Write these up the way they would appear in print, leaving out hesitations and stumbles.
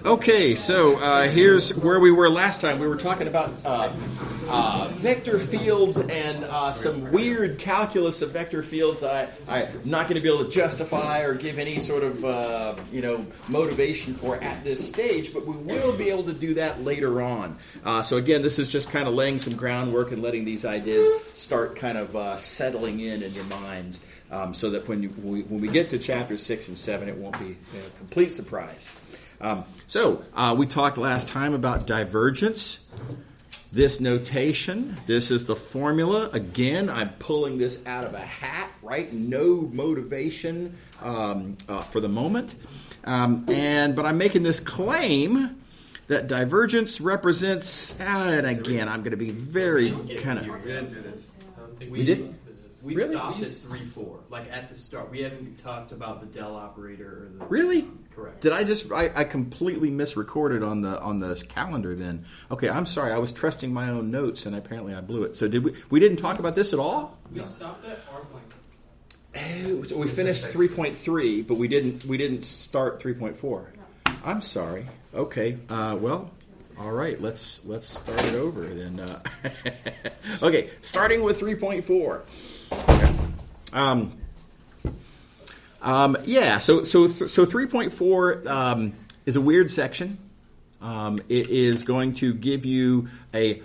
Okay, so here's where we were last time. We were talking about vector fields and some weird calculus of vector fields that I'm not going to be able to justify or give any sort of motivation for at this stage, but we will be able to do that later on. So again, this is just kind of laying some groundwork and letting these ideas start kind of settling in your minds, so that when we get to chapters 6 and 7, it won't be a complete surprise. So we talked last time about divergence. This notation, this is the formula. Again, I'm pulling this out of a hat, right? No motivation for the moment. But I'm making this claim that divergence represents, and again, I'm going to be very kind of... We didn't do this. We did? We Really? stopped at 3-4, like at the start. We haven't talked about the del operator or the... Really? Correct. Did I completely misrecorded on the calendar then? Okay, I'm sorry. I was trusting my own notes and apparently I blew it. So we didn't talk about this at all? We stopped at R blank. Oh, so we finished 3.3, but we didn't start 3.4. No. I'm sorry. Okay. Well, all right. Let's start it over then. Okay, starting with 3.4. Yeah, so 3.4 is a weird section. It is going to give you a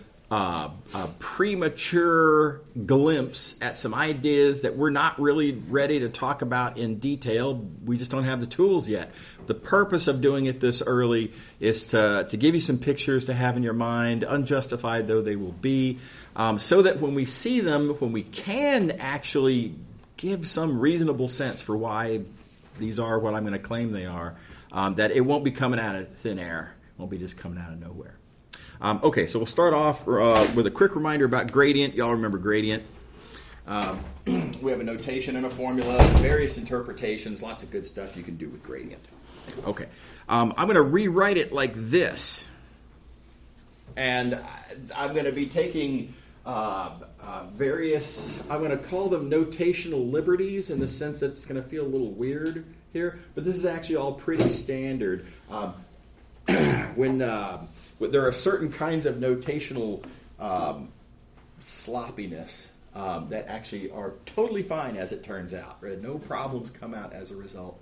premature glimpse at some ideas that we're not really ready to talk about in detail. We just don't have the tools yet. The purpose of doing it this early is to give you some pictures to have in your mind, unjustified though they will be, so that when we see them, when we can actually give some reasonable sense for why these are what I'm going to claim they are, that it won't be coming out of thin air. It won't be just coming out of nowhere. Okay, so we'll start off with a quick reminder about gradient. Y'all remember gradient. We have a notation and a formula, various interpretations, lots of good stuff you can do with gradient. Okay, I'm going to rewrite it like this. And I'm going to be taking various, I'm going to call them notational liberties in the sense that it's going to feel a little weird here, but this is actually all pretty standard. When there are certain kinds of notational sloppiness that actually are totally fine as it turns out. Right? No problems come out as a result.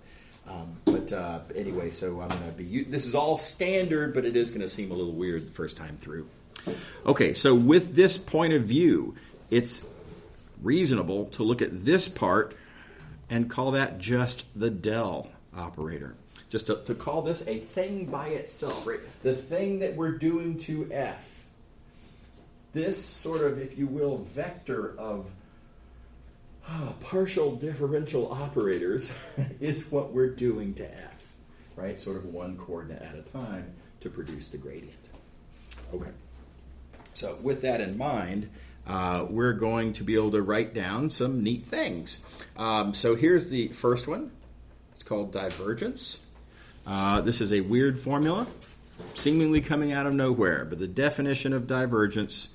But anyway, so I'm going to be. This is all standard, but it is going to seem a little weird the first time through. Okay, so with this point of view, it's reasonable to look at this part and call that just the del operator. Just to call this a thing by itself, right? The thing that we're doing to f. This sort of, if you will, vector of partial differential operators is what we're doing to f, right? Sort of one coordinate at a time to produce the gradient. Okay. So with that in mind, we're going to be able to write down some neat things. So here's the first one. It's called divergence. This is a weird formula, seemingly coming out of nowhere, but the definition of divergence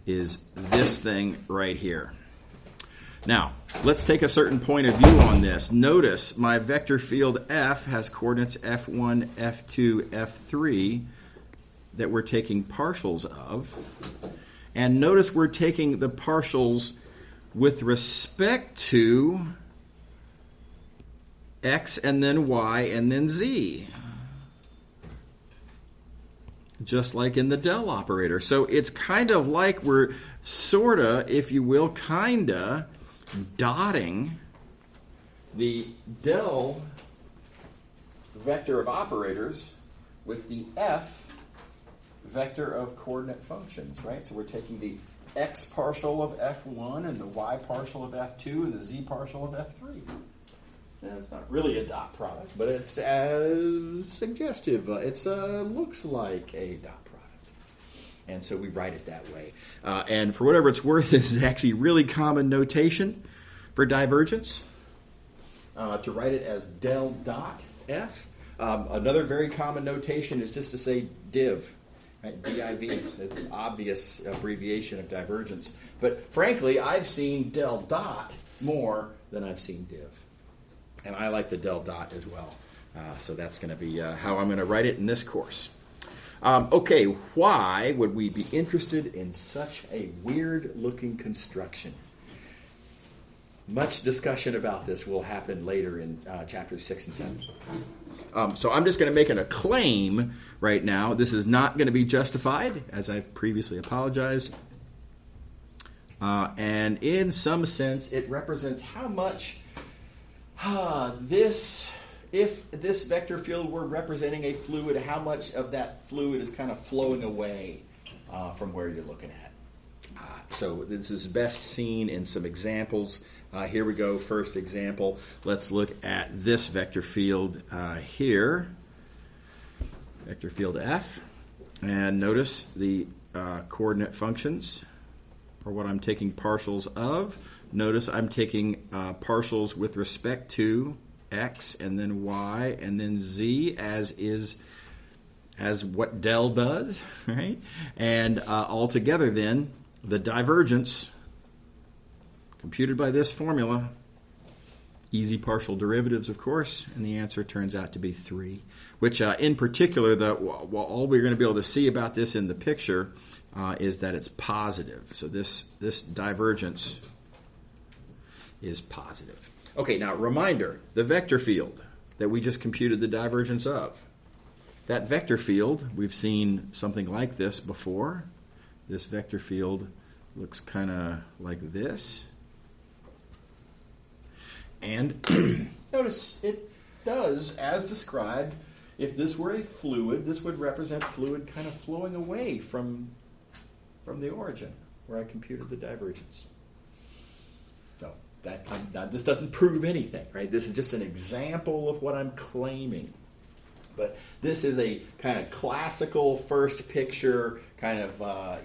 is this thing right here. Now, let's take a certain point of view on this. Notice my vector field F has coordinates F1, F2, F3 that we're taking partials of. And notice we're taking the partials with respect to X and then Y and then Z. Just like in the del operator. So it's kind of like we're sorta, if you will, kinda dotting the del vector of operators with the F vector of coordinate functions, right? So we're taking the X partial of F1 and the Y partial of F2 and the Z partial of F3. Now, it's not really a dot product, but it's suggestive. It looks like a dot product. And so we write it that way. And for whatever it's worth, this is actually really common notation for divergence, to write it as del dot F. Another very common notation is just to say div. Right? DIV is an obvious abbreviation of divergence. But frankly, I've seen del dot more than I've seen div. And I like the del dot as well. So that's going to be how I'm going to write it in this course. Okay, why would we be interested in such a weird-looking construction? Much discussion about this will happen later in chapters 6 and 7. So I'm just going to make a claim right now. This is not going to be justified, as I've previously apologized. And in some sense, it represents how much if this vector field were representing a fluid, how much of that fluid is kind of flowing away from where you're looking at. So this is best seen in some examples. Here we go. First example. Let's look at this vector field here. Vector field F. And notice the coordinate functions are what I'm taking partials of. Notice I'm taking partials with respect to x and then y and then z as what del does, right? And altogether then, the divergence computed by this formula, easy partial derivatives, of course, and the answer turns out to be 3, which in particular, all we're going to be able to see about this in the picture is that it's positive. So this divergence is positive. Okay, now reminder, the vector field that we just computed the divergence of. That vector field, we've seen something like this before. This vector field looks kind of like this. And notice it does, as described, if this were a fluid, this would represent fluid kind of flowing away from the origin where I computed the divergence. So this doesn't prove anything, right? This is just an example of what I'm claiming. But this is a kind of classical first picture, kind of the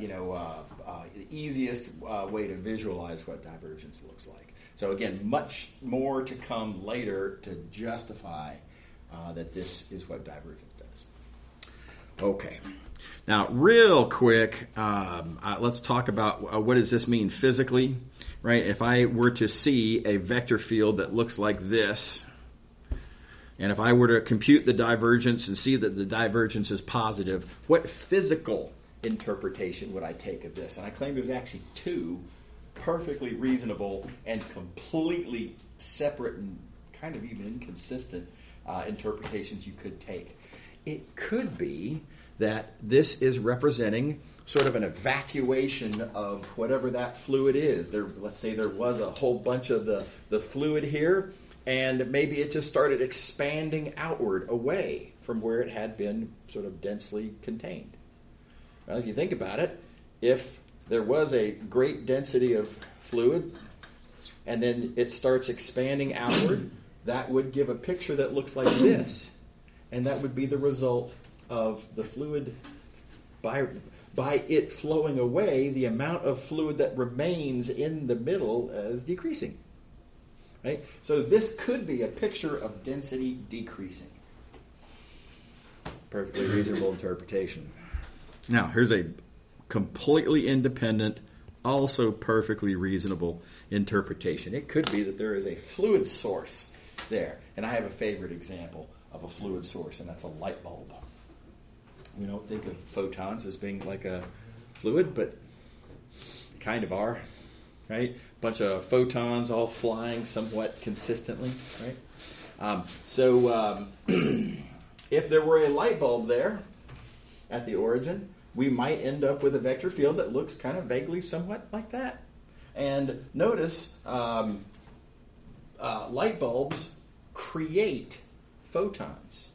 easiest way to visualize what divergence looks like. So again, much more to come later to justify that this is what divergence does. Okay. Now, real quick, let's talk about what does this mean physically, right? If I were to see a vector field that looks like this, and if I were to compute the divergence and see that the divergence is positive, what physical interpretation would I take of this? And I claim there's actually 2 perfectly reasonable and completely separate and kind of even inconsistent interpretations you could take. It could be that this is representing sort of an evacuation of whatever that fluid is. Let's say there was a whole bunch of the fluid here, and maybe it just started expanding outward away from where it had been sort of densely contained. Well, if you think about it, if there was a great density of fluid and then it starts expanding outward, that would give a picture that looks like this. And that would be the result of the fluid, by it flowing away, the amount of fluid that remains in the middle is decreasing. Right? So this could be a picture of density decreasing. Perfectly reasonable interpretation. Now, here's a completely independent, also perfectly reasonable interpretation. It could be that there is a fluid source there. And I have a favorite example of a fluid source, and that's a light bulb. We don't think of photons as being like a fluid, but they kind of are, right? Bunch of photons all flying somewhat consistently, right? If there were a light bulb there at the origin, we might end up with a vector field that looks kind of vaguely somewhat like that. And notice light bulbs create photons,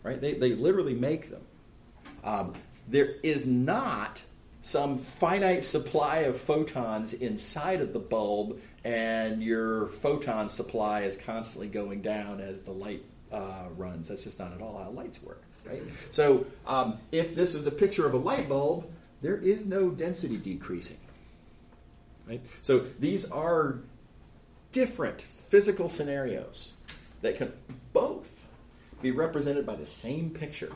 right? They literally make them. There is not some finite supply of photons inside of the bulb, and your photon supply is constantly going down as the light runs. That's just not at all how lights work, right? So if this is a picture of a light bulb, there is no density decreasing, right? So these are different physical scenarios that can both be represented by the same picture,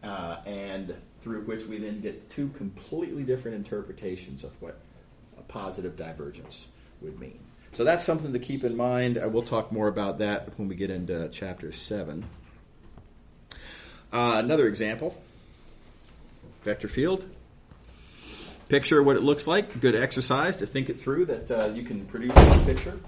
and through which we then get 2 completely different interpretations of what a positive divergence would mean. So that's something to keep in mind. We'll talk more about that when we get into chapter 7. Another example, vector field. Picture what it looks like. Good exercise to think it through that you can produce this picture.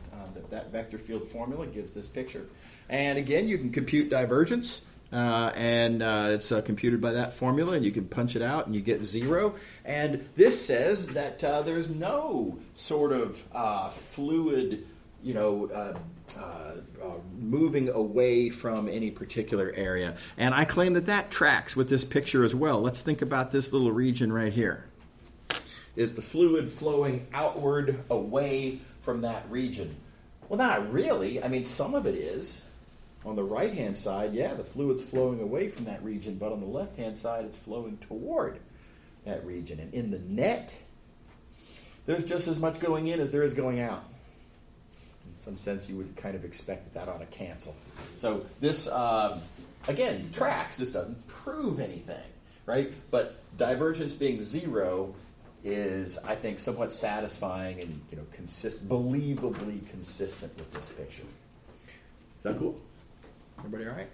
That vector field formula gives this picture. And again, you can compute divergence. And it's computed by that formula, and you can punch it out, and you get 0. And this says that there's no sort of fluid, moving away from any particular area. And I claim that that tracks with this picture as well. Let's think about this little region right here. Is the fluid flowing outward away from that region? Well, not really. I mean, some of it is. On the right-hand side, yeah, the fluid's flowing away from that region, but on the left-hand side, it's flowing toward that region. And in the net, there's just as much going in as there is going out. In some sense, you would kind of expect that ought to cancel. So this, again, tracks. This doesn't prove anything, right? But divergence being 0 is, I think, somewhat satisfying and believably consistent with this picture. Is that cool? Everybody all right?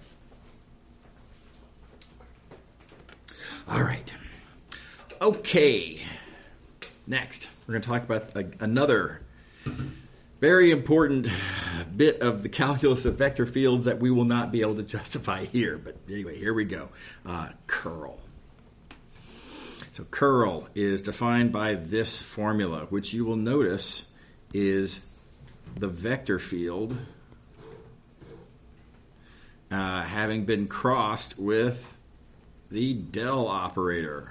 All right. Okay. Next, we're going to talk about another very important bit of the calculus of vector fields that we will not be able to justify here. But anyway, here we go. Curl. So curl is defined by this formula, which you will notice is the vector field having been crossed with the del operator.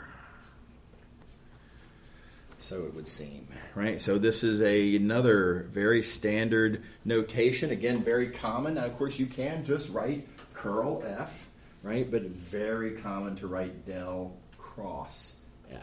So it would seem, right? So this is another very standard notation. Again, very common. Now, of course, you can just write curl F, right? But very common to write del cross F.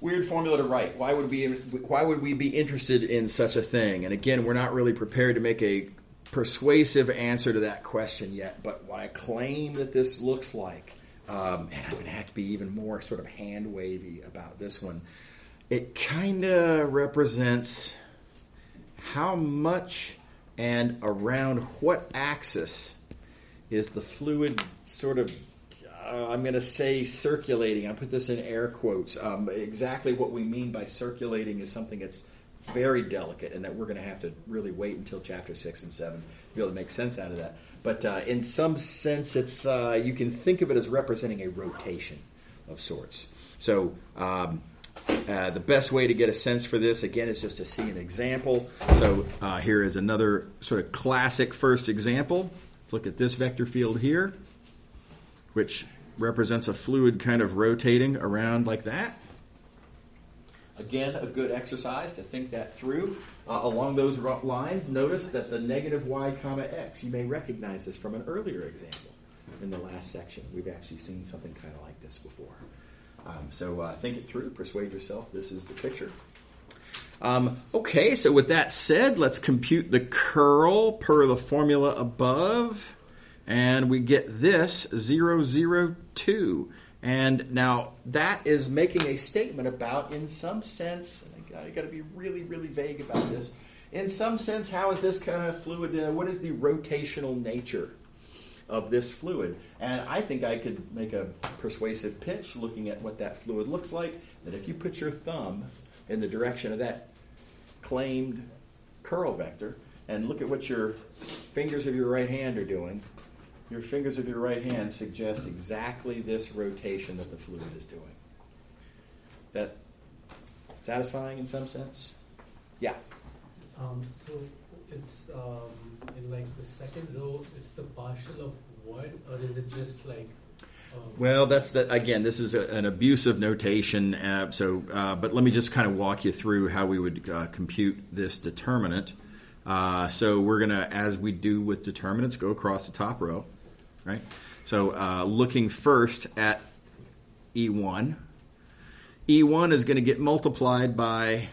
Weird formula to write. Why would we be interested in such a thing? And again, we're not really prepared to make a persuasive answer to that question yet. But what I claim that this looks like, and I'm going to have to be even more sort of hand-wavy about this one, it kind of represents how much and around what axis is the fluid sort of, I'm going to say circulating. I put this in air quotes. Exactly what we mean by circulating is something that's very delicate and that we're going to have to really wait until chapter 6 and 7 to be able to make sense out of that. But in some sense, it's you can think of it as representing a rotation of sorts. So the best way to get a sense for this, again, is just to see an example. So here is another sort of classic first example. Let's look at this vector field here, which represents a fluid kind of rotating around like that. Again, a good exercise to think that through. Along those lines, notice that the negative y comma x, you may recognize this from an earlier example in the last section. We've actually seen something kind of like this before. So think it through, persuade yourself this is the picture. Okay, so with that said, let's compute the curl per the formula above. And we get this 0, 0, 2. And now that is making a statement about, in some sense, I got to be really, really vague about this. In some sense, how is this kind of fluid? What is the rotational nature of this fluid? And I think I could make a persuasive pitch looking at what that fluid looks like, that if you put your thumb in the direction of that claimed curl vector and look at what your fingers of your right hand are doing, your fingers of your right hand suggest exactly this rotation that the fluid is doing. Is that satisfying in some sense? Yeah. So it's in like the second row, it's the partial of what, or is it just like? Well, that's that. Again, this is an abusive notation. But let me just kind of walk you through how we would compute this determinant. So we're going to, as we do with determinants, go across the top row, right? So looking first at E1. E1 is going to get multiplied by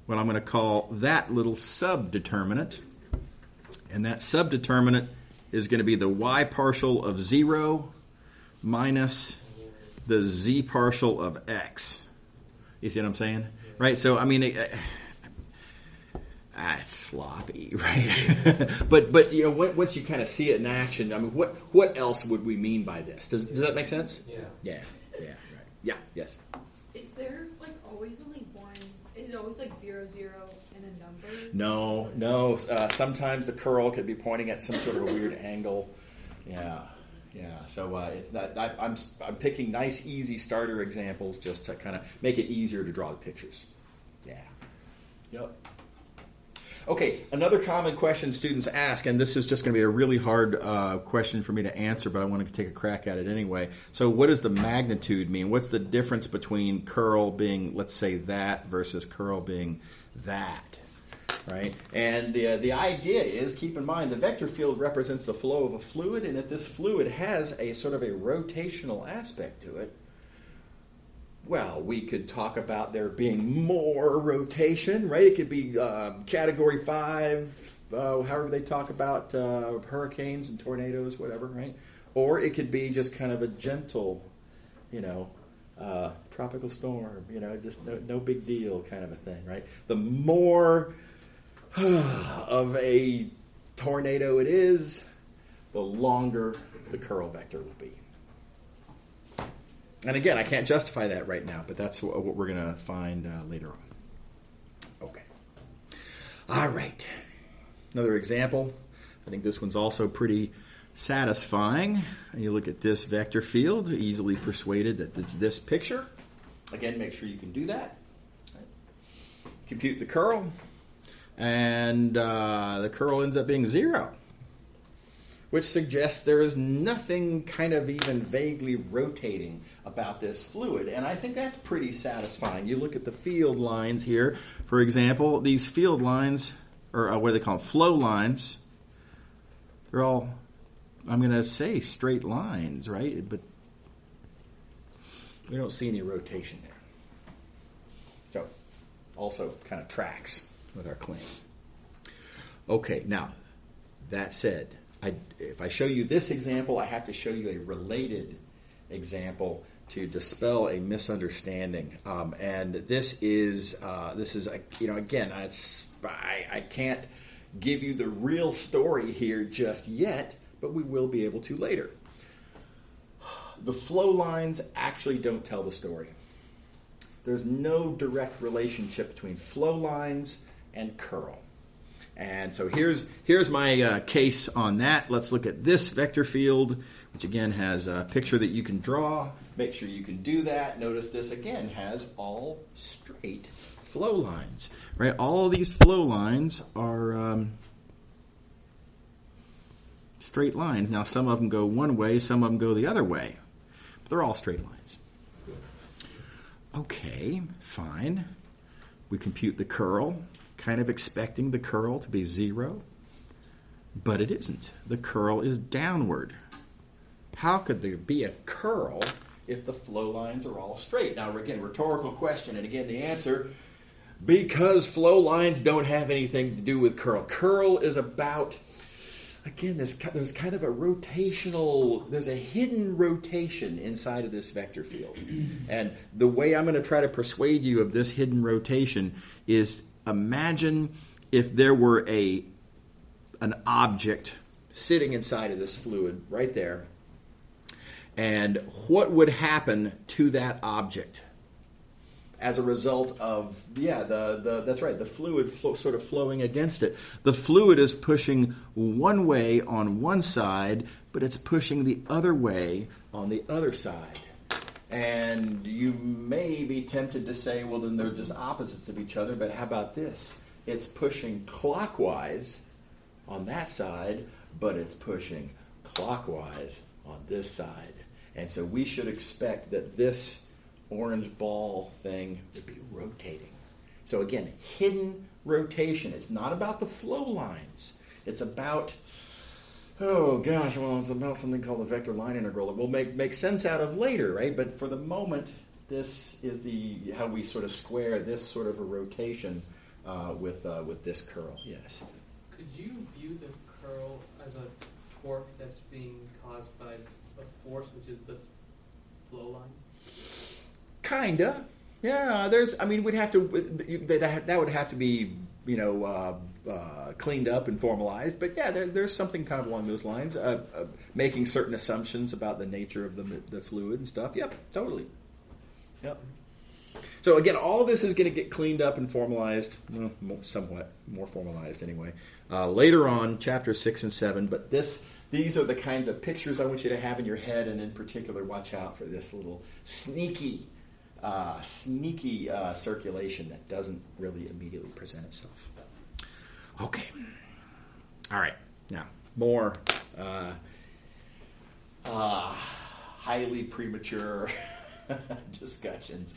what I'm going to call that little subdeterminant. And that subdeterminant is going to be the y partial of 0 minus the z partial of x. You see what I'm saying? Right? So, I mean, it's sloppy, right? but you know, once you kind of see it in action, I mean, what else would we mean by this? Does that make sense? Yeah. Right. Yeah, yes. Is there like always only one? Is it always like 0, 0 and a number? No. Sometimes the curl could be pointing at some sort of a weird angle. Yeah. So it's not. I'm picking nice, easy starter examples just to kind of make it easier to draw the pictures. Yeah. Yep. Okay, another common question students ask, and this is just going to be a really hard question for me to answer, but I want to take a crack at it anyway. So what does the magnitude mean? What's the difference between curl being, let's say, that versus curl being that? Right? And the idea is, keep in mind, the vector field represents the flow of a fluid, and if this fluid has a sort of a rotational aspect to it, well, we could talk about there being more rotation, right? It could be category 5, however they talk about hurricanes and tornadoes, whatever, right? Or it could be just kind of a gentle, tropical storm, just no big deal kind of a thing, right? The more of a tornado it is, the longer the curl vector will be. And again, I can't justify that right now, but that's what we're going to find later on. Okay. All right. Another example. I think this one's also pretty satisfying. You look at this vector field, easily persuaded that it's this picture. Again, make sure you can do that. Right. Compute the curl, and the curl ends up being 0. Which suggests there is nothing kind of even vaguely rotating about this fluid. And I think that's pretty satisfying. You look at the field lines here, for example, these field lines, or what do they call them, flow lines, they're all, I'm going to say straight lines, right? But we don't see any rotation there. So, also kind of tracks with our claim. Okay, now, that said, if I show you this example, I have to show you a related example to dispel a misunderstanding. And this is again, I can't give you the real story here just yet, but we will be able to later. The flow lines actually don't tell the story. There's no direct relationship between flow lines and curl. And so here's my case on that. Let's look at this vector field, which again has a picture that you can draw. Make sure you can do that. Notice this again has all straight flow lines, right? All of these flow lines are straight lines. Now some of them go one way, some of them go the other way, but they're all straight lines. Okay, fine. We compute the curl, kind of expecting the curl to be 0, but it isn't. The curl is downward. How could there be a curl if the flow lines are all straight? Now, again, rhetorical question, and again, the answer, because flow lines don't have anything to do with curl. Curl is about, again, there's kind of a rotational, there's a hidden rotation inside of this vector field. And the way I'm going to try to persuade you of this hidden rotation is imagine if there were an object sitting inside of this fluid right there, and what would happen to that object as a result of that's right, the fluid sort of flowing against it. The fluid is pushing one way on one side, but it's pushing the other way on the other side. And you may be tempted to say, well, then they're just opposites of each other, but how about this? It's pushing clockwise on that side, but it's pushing clockwise on this side. And so we should expect that this orange ball thing would be rotating. So again, hidden rotation. It's not about the flow lines. It's about, it's about something called the vector line integral that we'll make sense out of later, right? But for the moment, this is how we sort of square this sort of a rotation with this curl. Yes. Could you view the curl as a torque that's being caused by a force, which is the flow line? Kinda. Yeah, we'd have to, that would have to be, cleaned up and formalized. But yeah, there's something kind of along those lines, making certain assumptions about the nature of the fluid and stuff. Yep, totally. Yep. So again, all of this is going to get cleaned up and formalized, somewhat more formalized anyway, later on, chapter 6 and 7. But these are the kinds of pictures I want you to have in your head, and in particular, watch out for this little sneaky circulation that doesn't really immediately present itself. Okay. All right. Now, more highly premature discussions.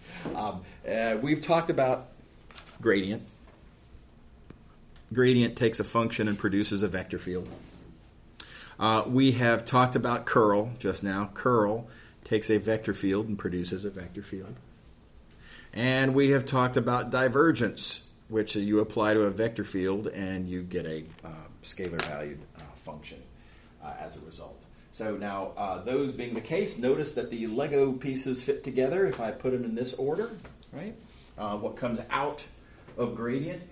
We've talked about gradient. Gradient takes a function and produces a vector field. We have talked about curl just now. Curl takes a vector field and produces a vector field. And we have talked about divergence, which you apply to a vector field and you get a scalar valued function as a result. So now, those being the case, notice that the Lego pieces fit together if I put them in this order, right? What comes out of gradient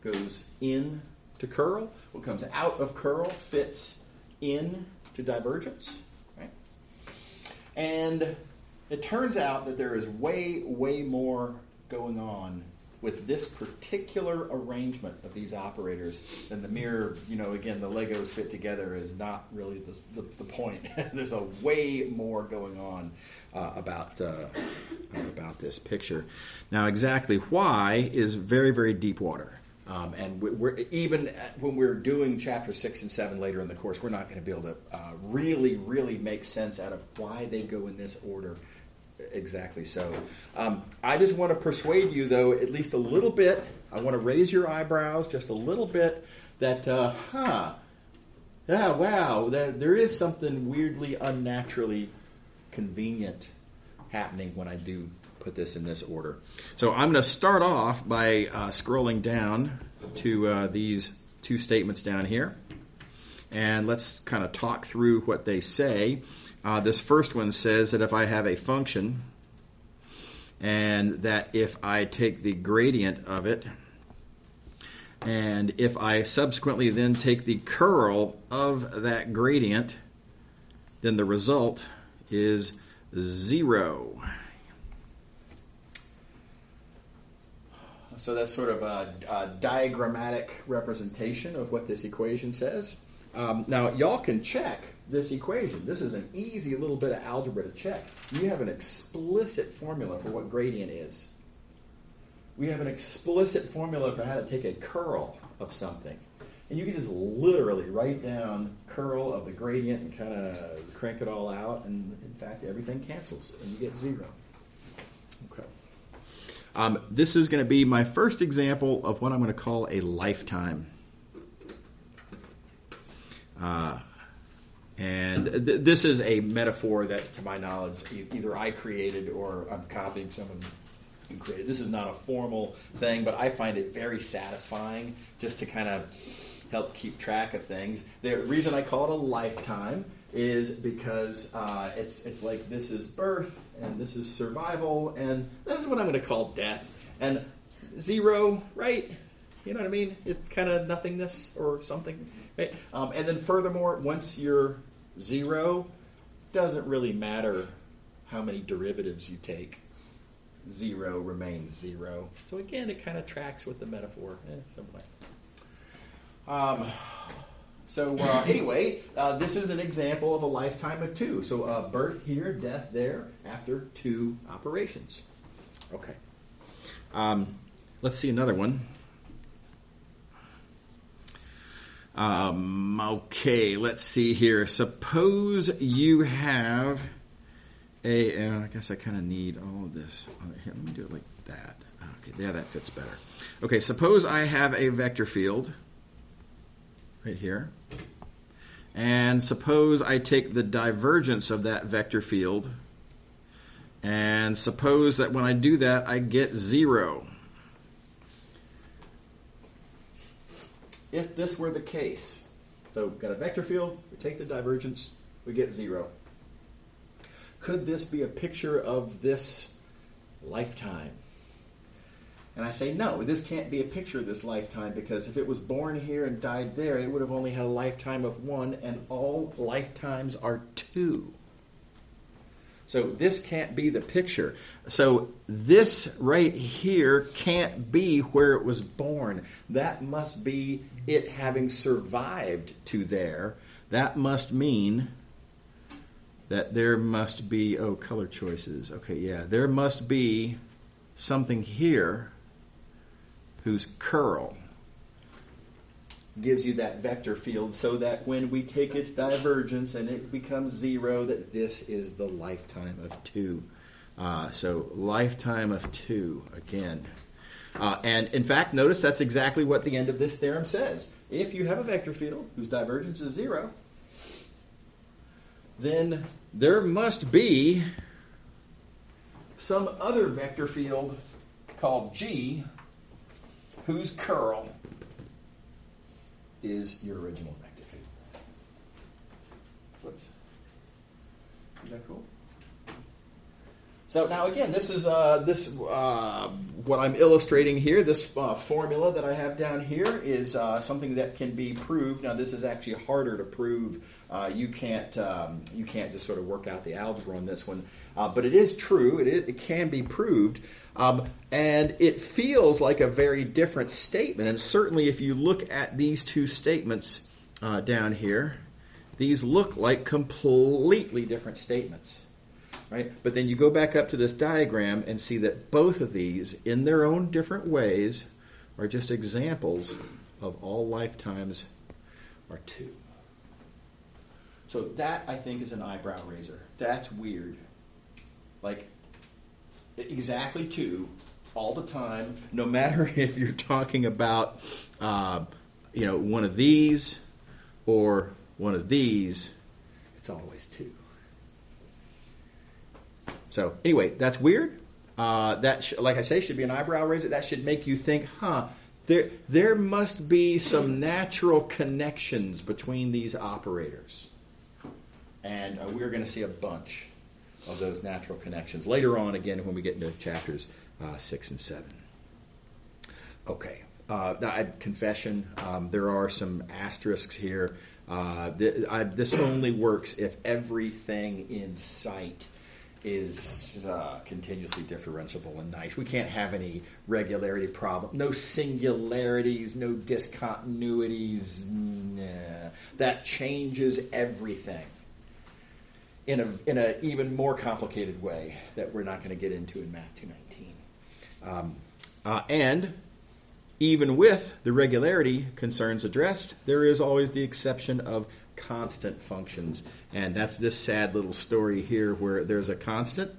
goes in to curl. What comes out of curl fits in to divergence, right? And it turns out that there is way, way more going on with this particular arrangement of these operators than the mere, again, the Legos fit together is not really the point. There's a way more going on about this picture. Now, exactly why is very, very deep water. And we're even when we're doing chapter 6 and 7 later in the course, we're not going to be able to really, really make sense out of why they go in this order. Exactly so. I just want to persuade you, though, at least a little bit. I want to raise your eyebrows just a little bit that, wow, there is something weirdly, unnaturally convenient happening when I do put this in this order. So I'm going to start off by scrolling down to these two statements down here. And let's kind of talk through what they say. This first one says that if I have a function and that if I take the gradient of it and if I subsequently then take the curl of that gradient, then the result is 0. So that's sort of a diagrammatic representation of what this equation says. Now, y'all can check this equation. This is an easy little bit of algebra to check. You have an explicit formula for what gradient is. We have an explicit formula for how to take a curl of something. And you can just literally write down curl of the gradient and kind of crank it all out. And, in fact, everything cancels, and you get 0. Okay. This is going to be my first example of what I'm going to call a lifetime. This is a metaphor that, to my knowledge, either I created or I'm copying someone who created. This is not a formal thing, but I find it very satisfying just to kind of help keep track of things. The reason I call it a lifetime is because it's like this is birth and this is survival and this is what I'm going to call death. And 0, right? You know what I mean? It's kind of nothingness or something, right? And then furthermore, once you're 0, doesn't really matter how many derivatives you take. 0 remains 0. So again, it kind of tracks with the metaphor in some way. Anyway, this is an example of a lifetime of 2. So birth here, death there, after 2 operations. Okay. Let's see another one. Okay, let's see here. Suppose you have I guess I kind of need all of this. Here, let me do it like that. Okay, yeah, that fits better. Okay, suppose I have a vector field right here. And suppose I take the divergence of that vector field. And suppose that when I do that, I get 0. If this were the case, so we've got a vector field, we take the divergence, we get 0. Could this be a picture of this lifetime. And I say, no, this can't be a picture of this lifetime, because if it was born here and died there, it would have only had a lifetime of 1, and all lifetimes are 2. So this can't be the picture. So this right here can't be where it was born. That must be it having survived to there. That must mean that there must be, color choices. Okay, yeah, there must be something here whose curl gives you that vector field, so that when we take its divergence and it becomes 0, that this is the lifetime of 2. So lifetime of 2 again. And in fact, notice that's exactly what the end of this theorem says. If you have a vector field whose divergence is 0, then there must be some other vector field called G whose curl is your original vector field. Whoops. Is that cool? So now again, this is what I'm illustrating here. This formula that I have down here is something that can be proved. Now this is actually harder to prove. You can't just sort of work out the algebra on this one, but it is true. It can be proved, and it feels like a very different statement. And certainly, if you look at these two statements down here, these look like completely different statements. Right? But then you go back up to this diagram and see that both of these, in their own different ways, are just examples of all lifetimes are 2. So that, I think, is an eyebrow raiser. That's weird. Like, exactly 2 all the time, no matter if you're talking about, one of these or one of these, it's always 2. So anyway, that's weird. That, like I say, should be an eyebrow raiser. That should make you think, there must be some natural connections between these operators. And we're going to see a bunch of those natural connections later on, again, when we get into chapters 6 and 7. Okay. Confession, there are some asterisks here. This only works if everything in sight is continuously differentiable and nice. We can't have any regularity problem. No singularities, no discontinuities. Nah. That changes everything in a even more complicated way that we're not going to get into in Math219. And even with the regularity concerns addressed, there is always the exception of constant functions. And that's this sad little story here where there's a constant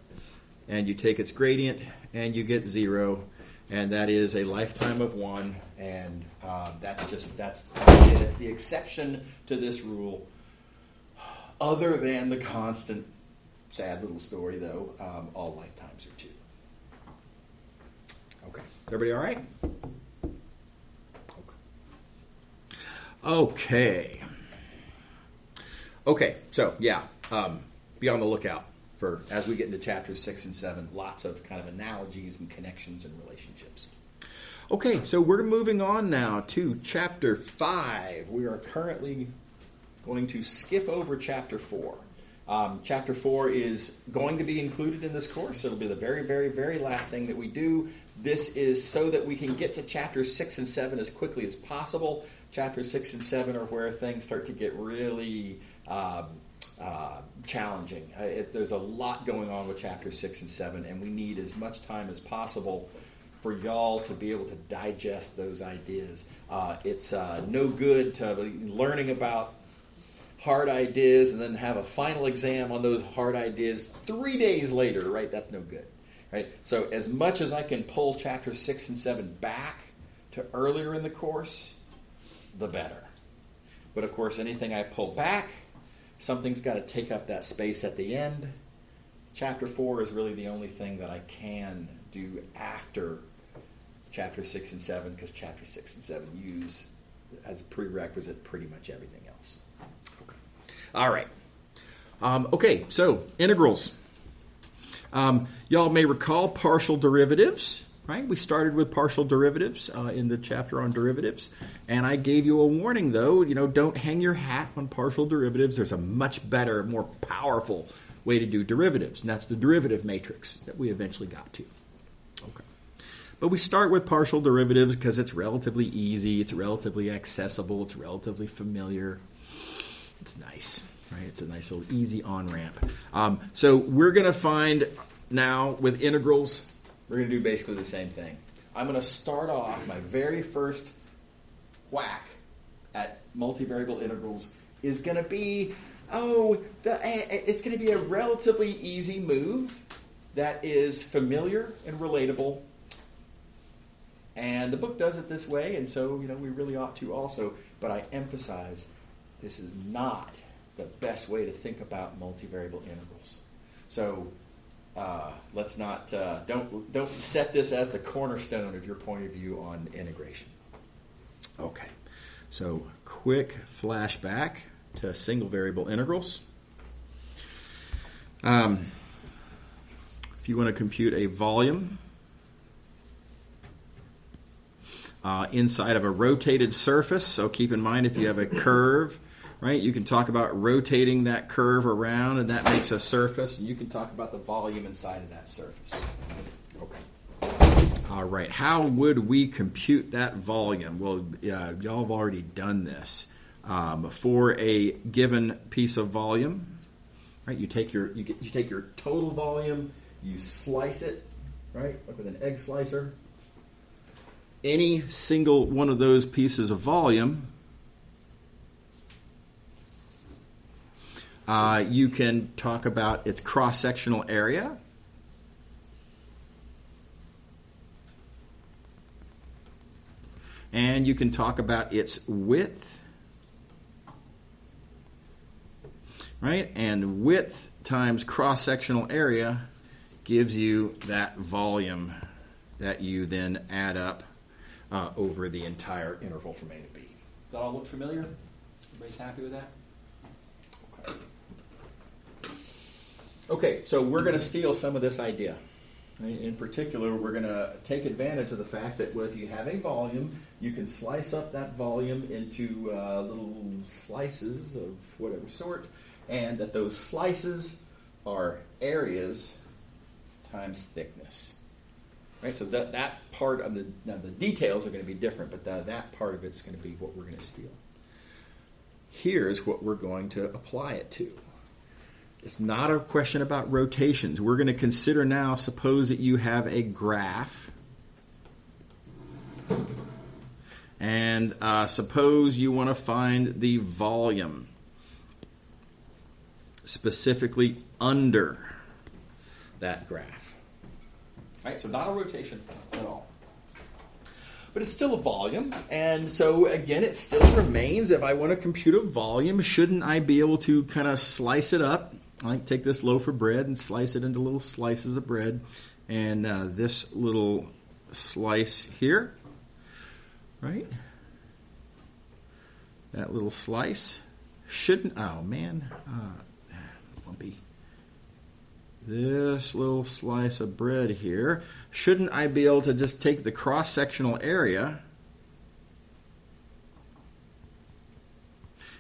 and you take its gradient and you get 0, and that is a lifetime of 1, and that's it. It's the exception to this rule. Other than the constant, sad little story though, all lifetimes are 2. Okay. Is everybody all right? Okay, so yeah, be on the lookout for, as we get into chapters 6 and 7, lots of kind of analogies and connections and relationships. Okay, so we're moving on now to chapter 5. We are currently going to skip over chapter 4. Chapter 4 is going to be included in this course. It'll be the very, very, very last thing that we do. This is so that we can get to chapters 6 and 7 as quickly as possible. Chapters 6 and 7 are where things start to get really challenging. There's a lot going on with chapters 6 and 7, and we need as much time as possible for y'all to be able to digest those ideas. It's no good to learning about hard ideas and then have a final exam on those hard ideas 3 days later, right? That's no good, right? So as much as I can pull chapters 6 and 7 back to earlier in the course, the better. But of course, anything I pull back, something's got to take up that space at the end. Chapter 4 is really the only thing that I can do after chapter 6 and 7, because chapter 6 and 7 use as a prerequisite pretty much everything else. Okay. All right. Okay, so integrals. Y'all may recall partial derivatives, right? We started with partial derivatives in the chapter on derivatives. And I gave you a warning, though, don't hang your hat on partial derivatives. There's a much better, more powerful way to do derivatives, and that's the derivative matrix that we eventually got to. Okay. But we start with partial derivatives because it's relatively easy, it's relatively accessible, it's relatively familiar. It's nice, right? It's a nice little easy on-ramp. So we're going to find now with integrals, we're going to do basically the same thing. I'm going to start off my very first whack at multivariable integrals is going to be, it's going to be a relatively easy move that is familiar and relatable. And the book does it this way, and so, we really ought to also. But I emphasize, this is not the best way to think about multivariable integrals. So let's not, don't set this as the cornerstone of your point of view on integration. Okay, so quick flashback to single variable integrals. If you want to compute a volume inside of a rotated surface, so keep in mind if you have a curve, right, you can talk about rotating that curve around and that makes a surface, and you can talk about the volume inside of that surface. Okay. All right, how would we compute that volume? Well, y'all have already done this. For a given piece of volume, right? You take your total volume, you slice it, right? Like with an egg slicer. Any single one of those pieces of volume, you can talk about its cross-sectional area. And you can talk about its width. Right? And width times cross-sectional area gives you that volume that you then add up over the entire interval from A to B. Does that all look familiar? Everybody's happy with that? Okay, so we're going to steal some of this idea. In particular, we're going to take advantage of the fact that if you have a volume, you can slice up that volume into little slices of whatever sort, and that those slices are areas times thickness. Right? So that part of the details are going to be different, but that part of it's going to be what we're going to steal. Here's what we're going to apply it to. It's not a question about rotations. We're going to consider now, suppose that you have a graph, and suppose you want to find the volume specifically under that graph. Right? So not a rotation at all. But it's still a volume, and so again, it still remains, if I want to compute a volume, shouldn't I be able to kind of slice it up? Like take this loaf of bread and slice it into little slices of bread, and this little slice here, right? That little slice shouldn't, lumpy. This little slice of bread here, shouldn't I be able to just take the cross-sectional area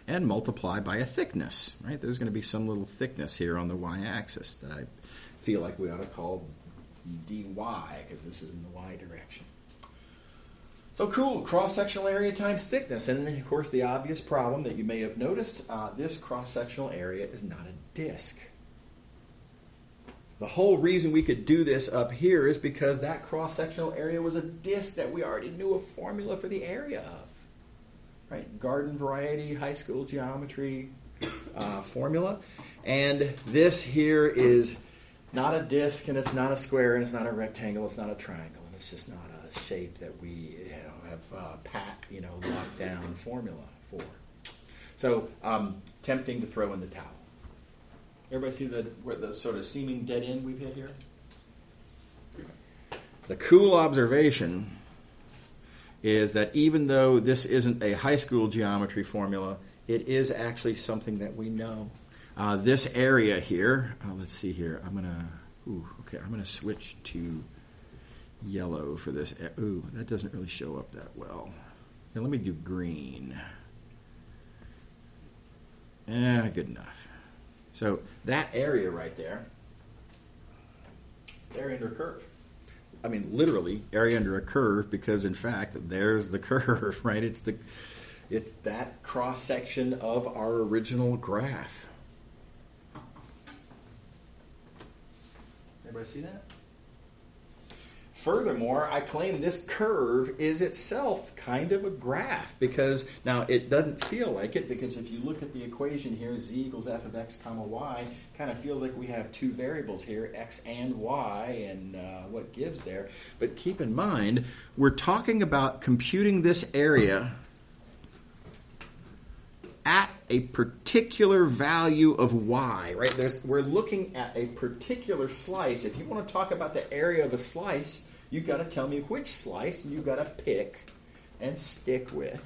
and multiply by a thickness, right? There's going to be some little thickness here on the y-axis that I feel like we ought to call dy, because this is in the y direction. So cool, cross-sectional area times thickness. And then, of course, the obvious problem that you may have noticed, this cross-sectional area is not a disk. The whole reason we could do this up here is because that cross-sectional area was a disk that we already knew a formula for the area of. Right? Garden variety, high school geometry formula. And this here is not a disk, and it's not a square, and it's not a rectangle, it's not a triangle, and it's just not a shape that we have pat, locked down formula for. So tempting to throw in the towel. Everybody see the sort of seeming dead end we've hit here? The cool observation is that even though this isn't a high school geometry formula, it is actually something that we know. This area here, let's see here, I'm going to Ooh, okay, I'm going to switch to yellow for this. Ooh, that doesn't really show up that well. Now let me do green. Good enough. So that area right there, area under a curve. I mean, literally area under a curve, because in fact, there's the curve, right? It's that cross section of our original graph. Everybody see that? Furthermore, I claim this curve is itself kind of a graph, because now it doesn't feel like it, because if you look at the equation here, z equals f of x comma y, kind of feels like we have two variables here, x and y, and what gives there. But keep in mind, we're talking about computing this area at a particular value of y, right? We're looking at a particular slice. If you want to talk about the area of a slice, you've got to tell me which slice, and you've got to pick and stick with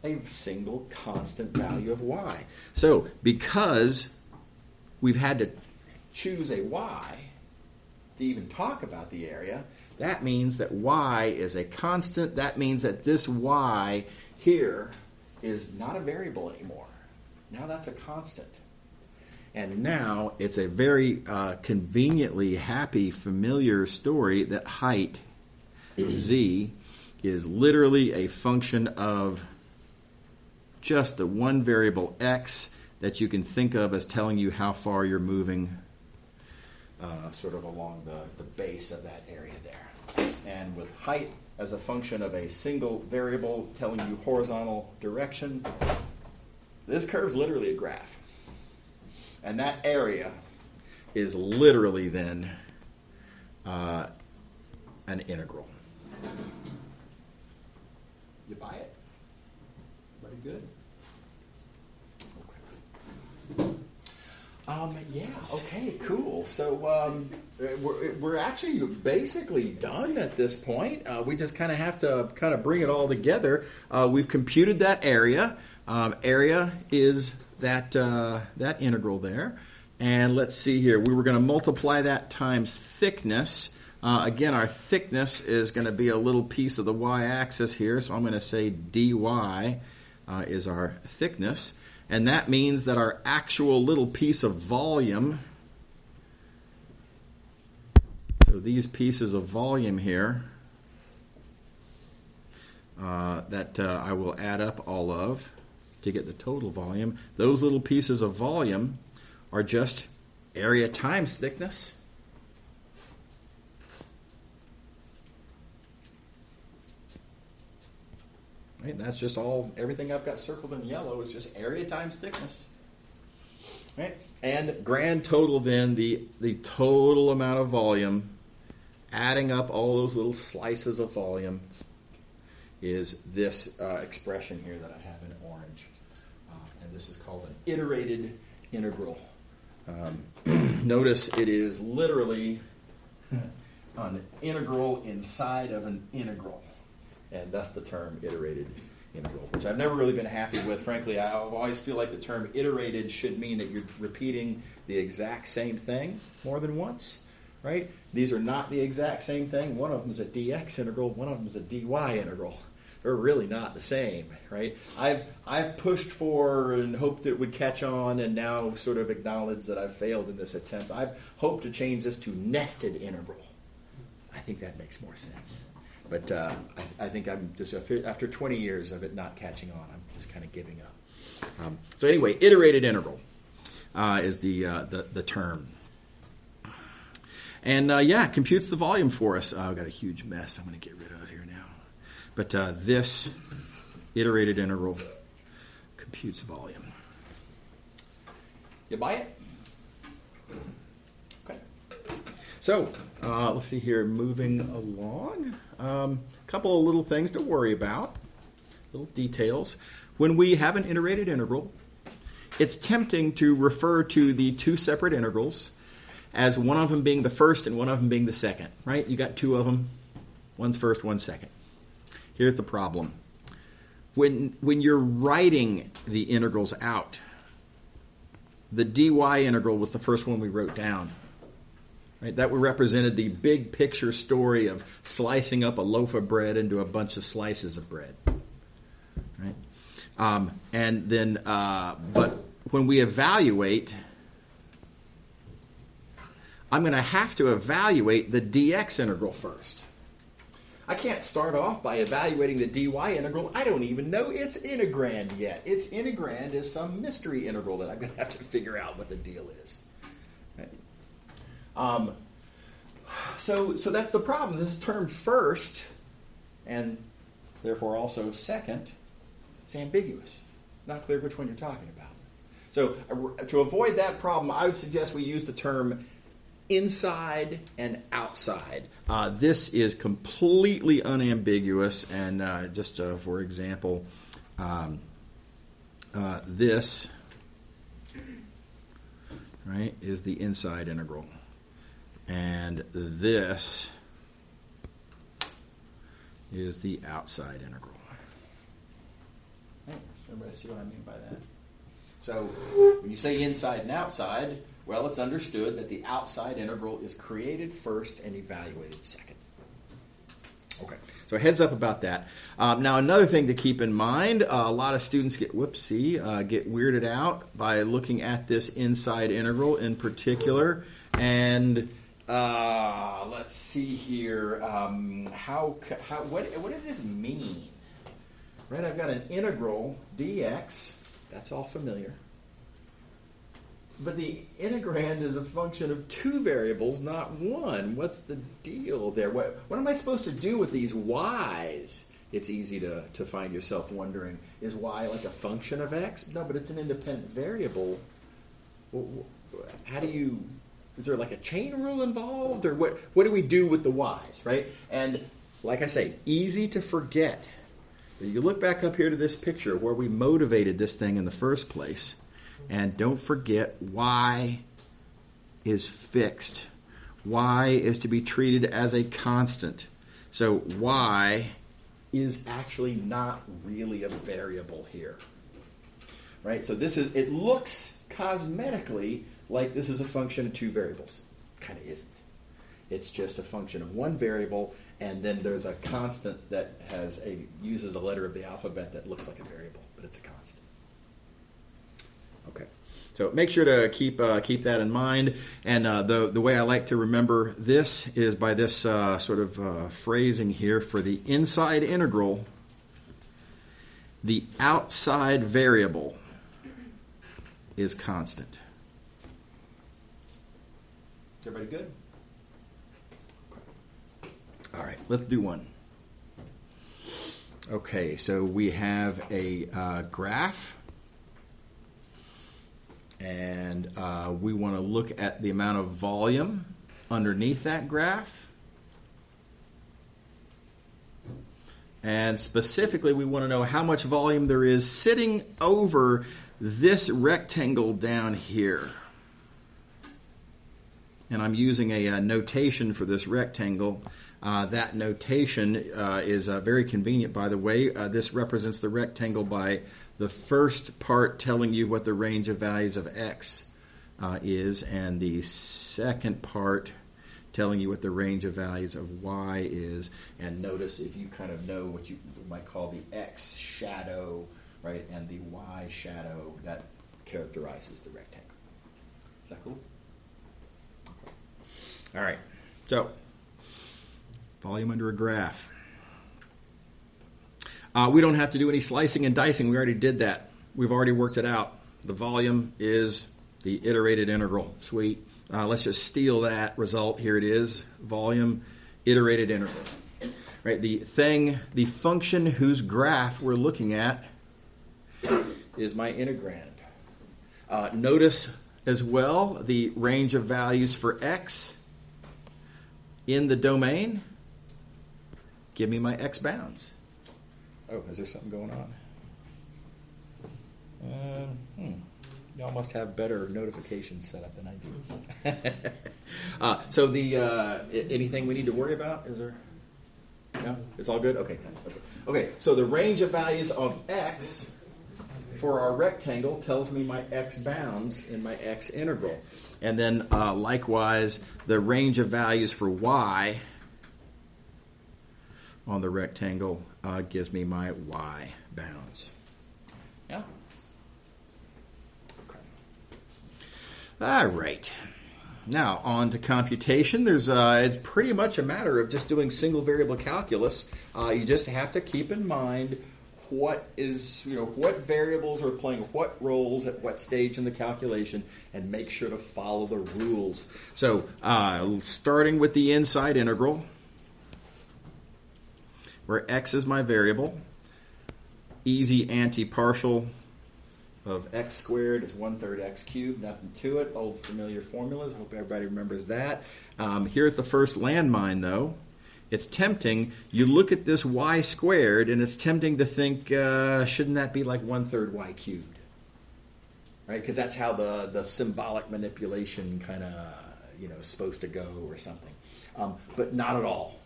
a single constant value of y. So because we've had to choose a y to even talk about the area, that means that y is a constant. That means that this y here is not a variable anymore. Now that's a constant. And now it's a very conveniently happy, familiar story that height, z, is literally a function of just the one variable x that you can think of as telling you how far you're moving sort of along the base of that area there. And with height as a function of a single variable telling you horizontal direction, this curve's literally a graph. And that area is literally then an integral. You buy it? Everybody good? Yeah, okay, cool. So we're actually basically done at this point. We just kind of have to kind of bring it all together. We've computed that area. Area is that integral there. And let's see here. We were going to multiply that times thickness. Again, our thickness is going to be a little piece of the y-axis here. So I'm going to say dy is our thickness. And that means that our actual little piece of volume, so these pieces of volume here, that I will add up all of to get the total volume, those little pieces of volume are just area times thickness. Right, that's just everything I've got circled in yellow is just area times thickness. Right? And grand total then, the total amount of volume, adding up all those little slices of volume, is this expression here that I have in orange. And this is called an iterated integral. Notice it is literally an integral inside of an integral. And that's the term iterated integral, which I've never really been happy with. Frankly, I always feel like the term iterated should mean that you're repeating the exact same thing more than once, right? These are not the exact same thing. One of them is a dx integral. One of them is a dy integral. They're really not the same, right? I've pushed for and hoped it would catch on, and now sort of acknowledge that I've failed in this attempt. I've hoped to change this to nested integral. I think that makes more sense. But I think I'm just, after 20 years of it not catching on, I'm just kind of giving up. So anyway, iterated integral is the term. And computes the volume for us. I've got a huge mess I'm going to get rid of here now. But this iterated integral computes volume. You buy it? Okay. So let's see here, moving along. A couple of little things to worry about, little details. When we have an iterated integral, it's tempting to refer to the two separate integrals as one of them being the first and one of them being the second, right? You got two of them, one's first, one's second. Here's the problem. When you're writing the integrals out, the dy integral was the first one we wrote down. Right? That represented the big picture story of slicing up a loaf of bread into a bunch of slices of bread. Right? And then, but when we evaluate, I'm going to have to evaluate the dx integral first. I can't start off by evaluating the dy integral. I don't even know its integrand yet. Its integrand is some mystery integral that I'm going to have to figure out what the deal is. Right? So that's the problem. This is termed first, and therefore also second. It's ambiguous. Not clear which one you're talking about. So to avoid that problem, I would suggest we use the term inside and outside. This is completely unambiguous, and just for example, this right is the inside integral, and this is the outside integral. Everybody see what I mean by that? So when you say inside and outside, well, it's understood that the outside integral is created first and evaluated second. Okay, so heads up about that. Now, another thing to keep in mind, a lot of students get weirded out by looking at this inside integral in particular. And let's see here, what does this mean? Right, I've got an integral dx, that's all familiar. But the integrand is a function of two variables, not one. What's the deal there? What am I supposed to do with these y's? It's easy to find yourself wondering, is y like a function of x? No, but it's an independent variable. Is there like a chain rule involved? Or what do we do with the y's, right? And like I say, easy to forget. You look back up here to this picture where we motivated this thing in the first place. And don't forget, y is fixed. Y is to be treated as a constant. So y is actually not really a variable here. Right? So it looks cosmetically like this is a function of two variables. Kind of isn't. It's just a function of one variable, and then there's a constant that uses a letter of the alphabet that looks like a variable, but it's a constant. Okay, so make sure to keep that in mind. And the way I like to remember this is by this sort of phrasing here for the inside integral. The outside variable is constant. Is everybody good? All right, let's do one. Okay, so we have a graph. And we want to look at the amount of volume underneath that graph. And specifically, we want to know how much volume there is sitting over this rectangle down here. And I'm using a notation for this rectangle. That notation is very convenient, by the way. This represents the rectangle by the first part telling you what the range of values of x is, and the second part telling you what the range of values of y is. And notice if you kind of know what you might call the x shadow, right, and the y shadow, that characterizes the rectangle. Is that cool? Okay. All right. So, volume under a graph. We don't have to do any slicing and dicing. We already did that. We've already worked it out. The volume is the iterated integral. Sweet. Let's just steal that result. Here it is. Volume, iterated integral. Right. The function whose graph we're looking at is my integrand. Notice as well the range of values for x in the domain. Give me my x bounds. Oh, is there something going on? Y'all must have better notifications set up than I do. So anything we need to worry about? Is there? No? It's all good? Okay. So the range of values of x for our rectangle tells me my x bounds in my x integral. And then likewise, the range of values for y on the rectangle gives me my y bounds. Yeah? Okay. All right. Now, on to computation. There's it's pretty much a matter of just doing single variable calculus. You just have to keep in mind what variables are playing what roles at what stage in the calculation, and make sure to follow the rules. So, starting with the inside integral, where x is my variable, easy anti-partial of x squared is 1/3 x cubed, nothing to it, old familiar formulas, hope everybody remembers that. Here's the first landmine though. It's tempting, you look at this y squared and it's tempting to think, shouldn't that be like 1/3 y cubed? Right, because that's how the symbolic manipulation kind of, is supposed to go or something. But not at all.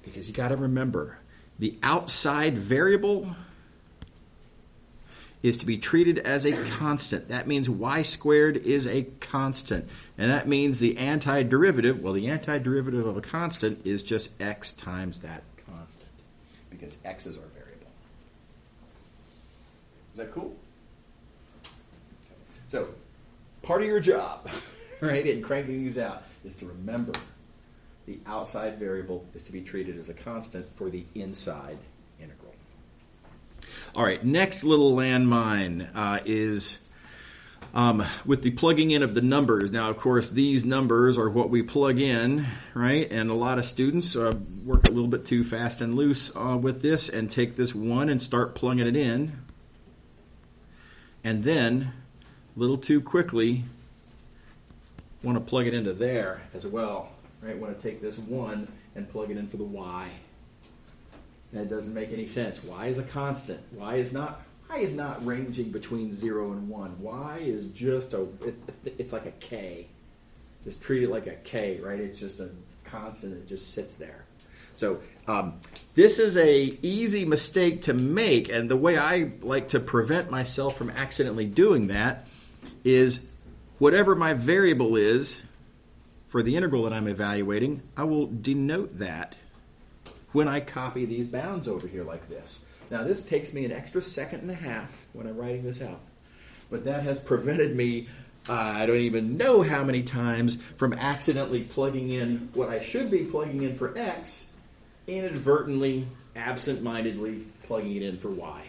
Because you got to remember, the outside variable is to be treated as a constant. That means y squared is a constant. And that means the antiderivative of a constant is just x times that constant. Because x is our variable. Is that cool? So, part of your job, right, in cranking these out is to remember the outside variable is to be treated as a constant for the inside integral. All right, next little landmine is with the plugging in of the numbers. Now, of course, these numbers are what we plug in, right? And a lot of students work a little bit too fast and loose with this and take this 1 and start plugging it in. And then, a little too quickly, want to plug it into there as well, right? Want to take this 1 and plug it in for the y. That doesn't make any sense. Y is a constant. Y is not ranging between 0 and 1. Y is just it's like a k. Just treat it like a k, right? It's just a constant that just sits there. So this is a easy mistake to make, and the way I like to prevent myself from accidentally doing that is whatever my variable is for the integral that I'm evaluating, I will denote that when I copy these bounds over here like this. Now this takes me an extra 1.5 seconds when I'm writing this out. But that has prevented me, I don't even know how many times, from accidentally plugging in what I should be plugging in for x, inadvertently, absent-mindedly plugging it in for y.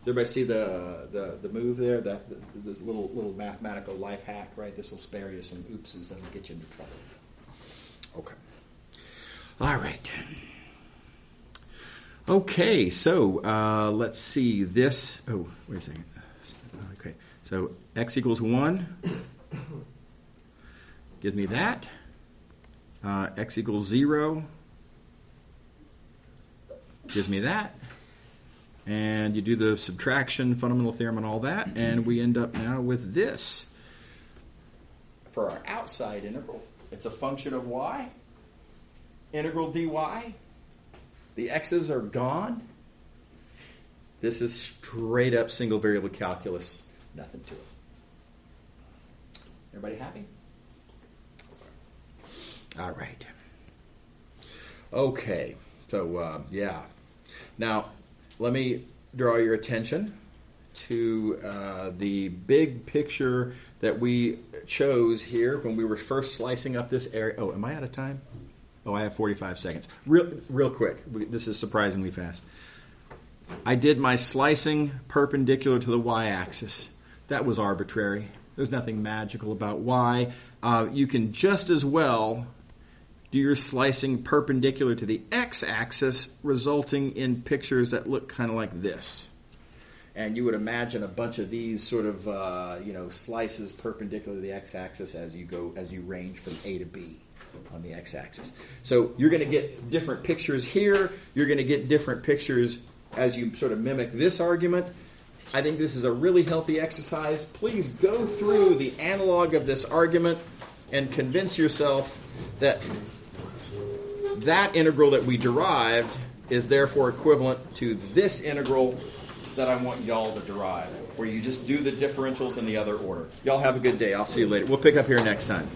Does everybody see the move there? This little mathematical life hack, right? This will spare you some oopses that'll get you into trouble. Okay. All right. Okay, so let's see this. Oh, wait a second. Okay, so x equals 1 gives me that. X equals 0 gives me that. And you do the subtraction, fundamental theorem, and all that, and we end up now with this. For our outside integral, it's a function of y, integral dy. The x's are gone. This is straight up single variable calculus, nothing to it. Everybody happy? All right. Okay, so yeah. Now, let me draw your attention to the big picture that we chose here when we were first slicing up this area. Oh, am I out of time? Oh, I have 45 seconds. Real quick. This is surprisingly fast. I did my slicing perpendicular to the y-axis. That was arbitrary. There's nothing magical about y. You can just as well do your slicing perpendicular to the x-axis, resulting in pictures that look kind of like this. And you would imagine a bunch of these sort of slices perpendicular to the x-axis as you range from A to B on the x-axis. So you're going to get different pictures here. You're going to get different pictures as you sort of mimic this argument. I think this is a really healthy exercise. Please go through the analog of this argument and convince yourself that that integral that we derived is therefore equivalent to this integral that I want y'all to derive, where you just do the differentials in the other order. Y'all have a good day. I'll see you later. We'll pick up here next time.